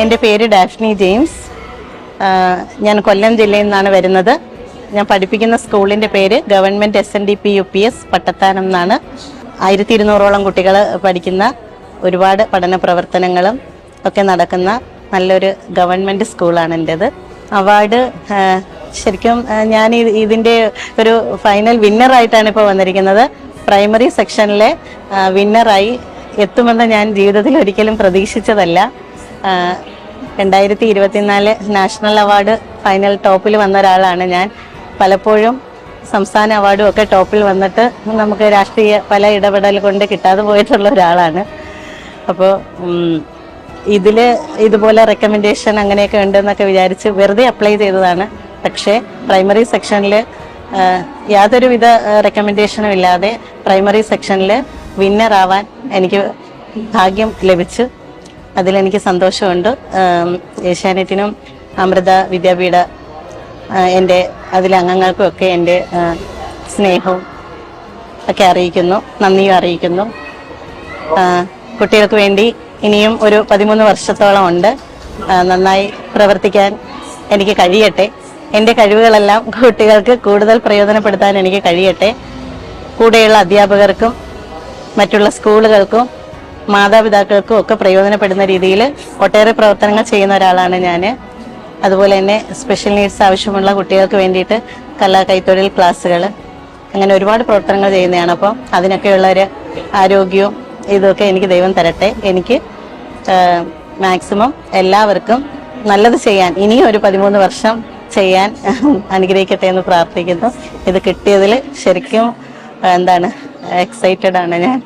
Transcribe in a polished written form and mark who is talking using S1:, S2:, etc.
S1: എൻ്റെ പേര് Daphnia James. ഞാൻ കൊല്ലം ജില്ലയിൽ നിന്നാണ് വരുന്നത്. ഞാൻ പഠിപ്പിക്കുന്ന സ്കൂളിൻ്റെ പേര് ഗവൺമെൻറ് SNDP UPS പട്ടത്താനം എന്നാണ്. 1200ഓളം കുട്ടികൾ പഠിക്കുന്ന ഒരുപാട് പഠന പ്രവർത്തനങ്ങളും ഒക്കെ നടക്കുന്ന നല്ലൊരു ഗവൺമെൻറ് സ്കൂളാണ് എൻ്റേത്. അവാർഡ് ശരിക്കും ഞാൻ ഇതിൻ്റെ ഒരു ഫൈനൽ വിന്നറായിട്ടാണ് ഇപ്പോൾ വന്നിരിക്കുന്നത്. പ്രൈമറി സെക്ഷനിലെ വിന്നറായി എത്തുമെന്ന് ഞാൻ ജീവിതത്തിൽ ഒരിക്കലും പ്രതീക്ഷിച്ചതല്ല. 2024 നാഷണൽ അവാർഡ് ഫൈനൽ ടോപ്പിൽ വന്ന ഒരാളാണ് ഞാൻ. പലപ്പോഴും സംസ്ഥാന അവാർഡും ഒക്കെ ടോപ്പിൽ വന്നിട്ട് നമുക്ക് രാഷ്ട്രീയ പല ഇടപെടൽ കൊണ്ട് കിട്ടാതെ പോയിട്ടുള്ള ഒരാളാണ്. അപ്പോൾ ഇതുപോലെ റെക്കമെൻഡേഷൻ അങ്ങനെയൊക്കെ ഉണ്ടെന്നൊക്കെ വിചാരിച്ച് വെറുതെ അപ്ലൈ ചെയ്തതാണ്. പക്ഷേ പ്രൈമറി സെക്ഷനിൽ യാതൊരുവിധ റെക്കമെൻഡേഷനും ഇല്ലാതെ പ്രൈമറി സെക്ഷനിൽ വിന്നറാവാൻ എനിക്ക് ഭാഗ്യം ലഭിച്ചു. അതിലെനിക്ക് സന്തോഷമുണ്ട്. ഏഷ്യാനെറ്റിനും അമൃത വിദ്യാപീഠ എൻ്റെ അതിലെ അംഗങ്ങൾക്കും ഒക്കെ എൻ്റെ സ്നേഹവും ഒക്കെ അറിയിക്കുന്നു, നന്ദിയും അറിയിക്കുന്നു. കുട്ടികൾക്ക് വേണ്ടി ഇനിയും ഒരു 13 വർഷത്തോളം ഉണ്ട്. നന്നായി പ്രവർത്തിക്കാൻ എനിക്ക് കഴിയട്ടെ. എൻ്റെ കഴിവുകളെല്ലാം കുട്ടികൾക്ക് കൂടുതൽ പ്രയോജനപ്പെടുത്താൻ എനിക്ക് കഴിയട്ടെ. കൂടെയുള്ള അധ്യാപകർക്കും മറ്റുള്ള സ്കൂളുകൾക്കും മാതാപിതാക്കൾക്കും ഒക്കെ പ്രയോജനപ്പെടുന്ന രീതിയിൽ ഒട്ടേറെ പ്രവർത്തനങ്ങൾ ചെയ്യുന്ന ഒരാളാണ് ഞാൻ. അതുപോലെ തന്നെ സ്പെഷ്യൽ നീഡ്സ് ആവശ്യമുള്ള കുട്ടികൾക്ക് വേണ്ടിയിട്ട് കൈത്തൊഴിൽ ക്ലാസ്സുകൾ അങ്ങനെ ഒരുപാട് പ്രവർത്തനങ്ങൾ ചെയ്യുന്നതാണ്. അപ്പോൾ അതിനൊക്കെയുള്ളൊരു ആരോഗ്യവും ഇതൊക്കെ എനിക്ക് ദൈവം തരട്ടെ. എനിക്ക് മാക്സിമം എല്ലാവർക്കും നല്ലത് ചെയ്യാൻ ഇനിയും ഒരു 13 വർഷം ചെയ്യാൻ അനുഗ്രഹിക്കട്ടെ എന്ന് പ്രാർത്ഥിക്കുന്നു. ഇത് കിട്ടിയതിൽ ശരിക്കും എക്സൈറ്റഡ് ആണ് ഞാൻ.